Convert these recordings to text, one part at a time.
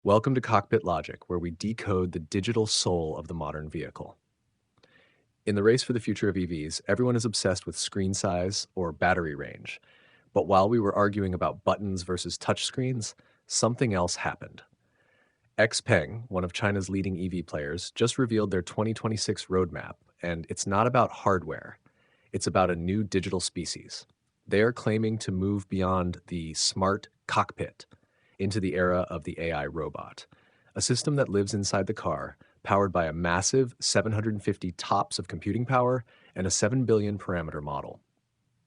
Welcome to Cockpit Logic, where we decode the digital soul of the modern vehicle. In the race for the future of EVs, everyone is obsessed with screen size or battery range. But while we were arguing about buttons versus touchscreens, something else happened. XPeng, one of China's leading EV players, just revealed their 2026 roadmap, and it's not about hardware. It's about a new digital species. They are claiming to move beyond the smart cockpit into the era of the AI robot, a system that lives inside the car, powered by a massive 750 TOPS of computing power and a 7 billion parameter model.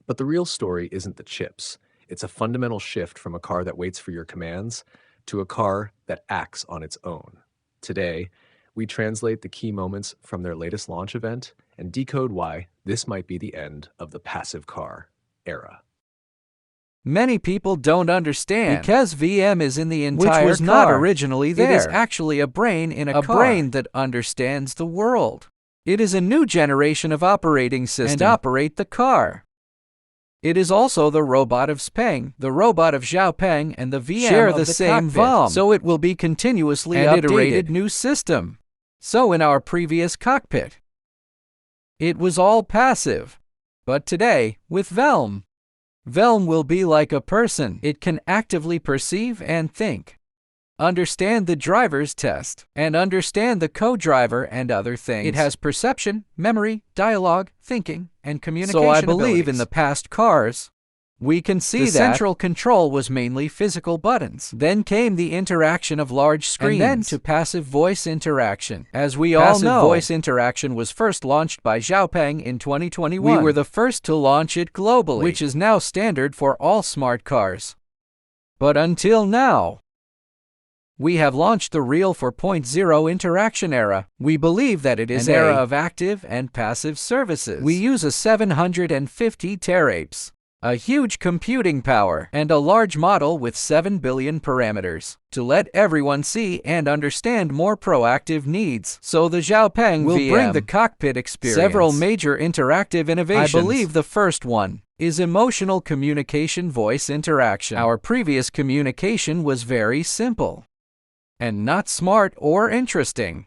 But the real story isn't the chips. It's a fundamental shift from a car that waits for your commands to a car that acts on its own. Today, we translate the key moments from their latest launch event and decode why this might be the end of the passive car era. Many people don't understand because VM is in the entire car. Which was not originally there. It is actually a brain in a car. Brain that understands the world. It is a new generation of operating system And operate the car. It is also the robot of XPeng, the robot of Xiaopeng, and the VM Share of the same cockpit. VOM. So it will be continuously And iterated new system. So in our previous cockpit, it was all passive. But today, with VELM will be like a person. It can actively perceive and think, understand the driver's test, and understand the co-driver and other things. It has perception, memory, dialogue, thinking, and communication So I believe abilities. in the past cars, We can see the that central control was mainly physical buttons. then came the interaction of large screens, And then to passive voice interaction. As we Passive all know, voice interaction was first launched by Xiaopeng in 2021. We were the first to launch it globally, which is now standard for all smart cars. But until now, we have launched the real 4.0 interaction era. We believe that it is An era A. of active and passive services. We use a 750 teraapes, a huge computing power, and a large model with 7 billion parameters to let everyone see and understand more proactive needs. So the Xiaopeng will bring the cockpit experience. Several major interactive innovations. I believe the first one is emotional communication voice interaction. Our previous communication was very simple and not smart or interesting.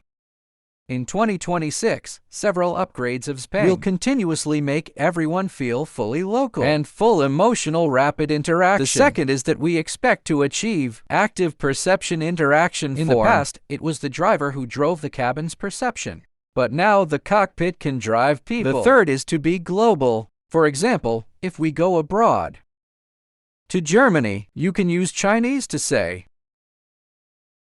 In 2026, several upgrades of XPeng will continuously make everyone feel fully local and full emotional rapid interaction. The second is that we expect to achieve active perception interaction. In the past, it was the driver who drove the cabin's perception, but now the cockpit can drive people. The third is to be global. For example, if we go abroad to Germany, you can use Chinese to say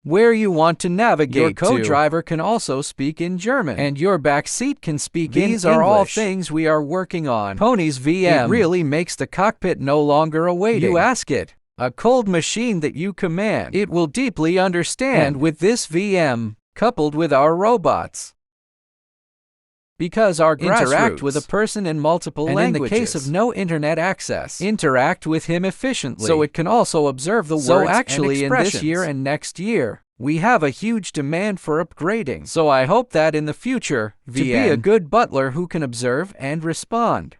where you want to navigate. Your co-driver can also speak in German, and your back seat can speak in English. These are all things we are working on. Pony's VM really makes the cockpit no longer a waiting. You ask it, a cold machine that you command. It will deeply understand. And with this VM, coupled with our robots, because our interact with a person in multiple languages. In the case of no internet access, interact with him efficiently. So it can also observe the words and expressions. In this year and next year, we have a huge demand for upgrading. So I hope that in the future, to be a good butler who can observe and respond.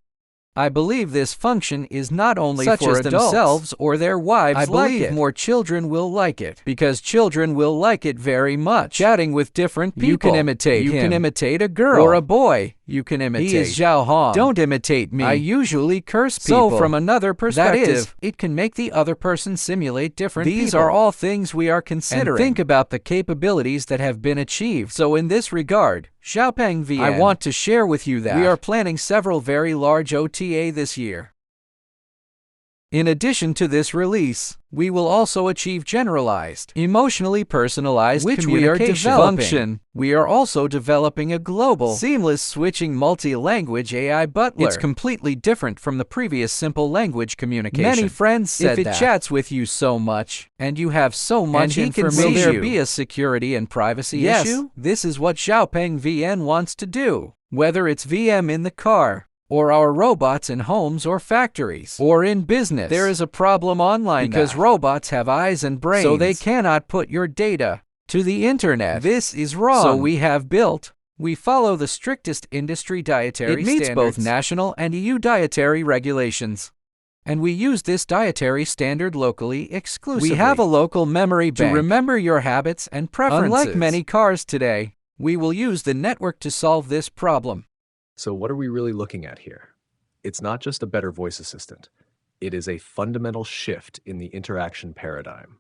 I believe this function is not only for adults themselves or their wives. I believe more children will like it because children will like it very much. Chatting with different people. You can imitate him. You can imitate a girl or a boy. You can imitate. He is Zhao Hong. Don't imitate me. I usually curse people. So from another perspective, that is, it can make the other person simulate different people. These are all things we are considering. And think about the capabilities that have been achieved. So in this regard, Xiaopeng VM, I want to share with you that we are planning several very large OTA this year. In addition to this release, we will also achieve generalized, emotionally personalized communication function. We are also developing a global, seamless switching multi-language AI butler. It's completely different from the previous simple language communication. Many friends said that if it chats with you so much, and you have so much information, will there be a security and privacy issue? This is what Xiaopeng VM wants to do. Whether it's VM in the car, or our robots in homes or factories, or in business, there is a problem online because robots have eyes and brains, so they cannot put your data to the internet. This is wrong. So we follow the strictest industry dietary standards. It meets both national and EU dietary regulations. And we use this dietary standard locally exclusively. We have a local memory bank to remember your habits and preferences. Unlike many cars today, We will use the network to solve this problem. So what are we really looking at here? It's not just a better voice assistant. It is a fundamental shift in the interaction paradigm.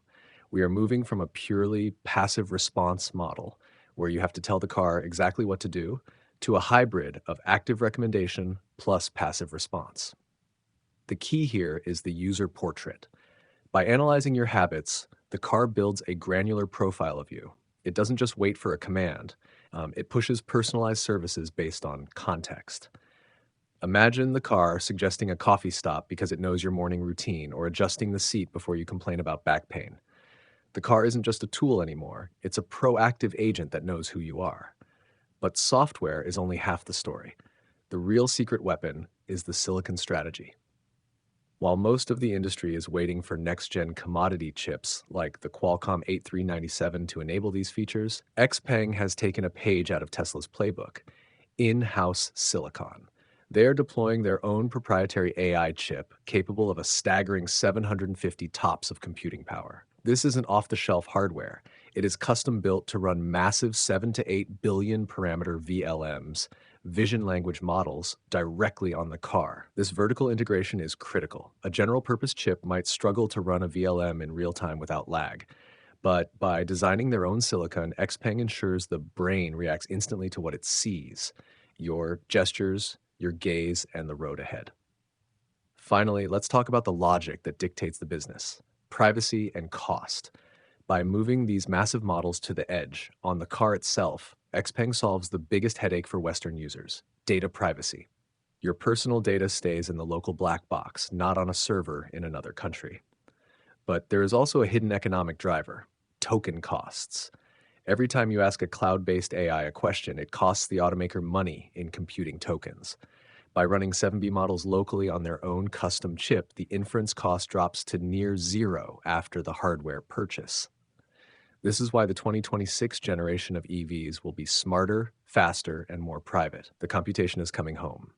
We are moving from a purely passive response model, where you have to tell the car exactly what to do, to a hybrid of active recommendation plus passive response. The key here is the user portrait. By analyzing your habits, the car builds a granular profile of you. It doesn't just wait for a command. It pushes personalized services based on context. Imagine the car suggesting a coffee stop because it knows your morning routine, or adjusting the seat before you complain about back pain. The car isn't just a tool anymore. It's a proactive agent that knows who you are. But software is only half the story. The real secret weapon is the silicon strategy. While most of the industry is waiting for next-gen commodity chips like the Qualcomm 8397 to enable these features, XPeng has taken a page out of Tesla's playbook: in-house silicon. They are deploying their own proprietary AI chip capable of a staggering 750 TOPS of computing power. This isn't off-the-shelf hardware. It is custom-built to run massive 7 to 8 billion parameter VLMs, vision language models, directly on the car. This vertical integration is critical. A general-purpose chip might struggle to run a VLM in real time without lag. But by designing their own silicon, XPeng ensures the brain reacts instantly to what it sees: your gestures, your gaze, and the road ahead. Finally, let's talk about the logic that dictates the business: privacy and cost. By moving these massive models to the edge, on the car itself, XPeng solves the biggest headache for Western users: data privacy. Your personal data stays in the local black box, not on a server in another country. But there is also a hidden economic driver: token costs. Every time you ask a cloud-based AI a question, it costs the automaker money in computing tokens. By running 7B models locally on their own custom chip, the inference cost drops to near zero after the hardware purchase. This is why the 2026 generation of EVs will be smarter, faster, and more private. The computation is coming home.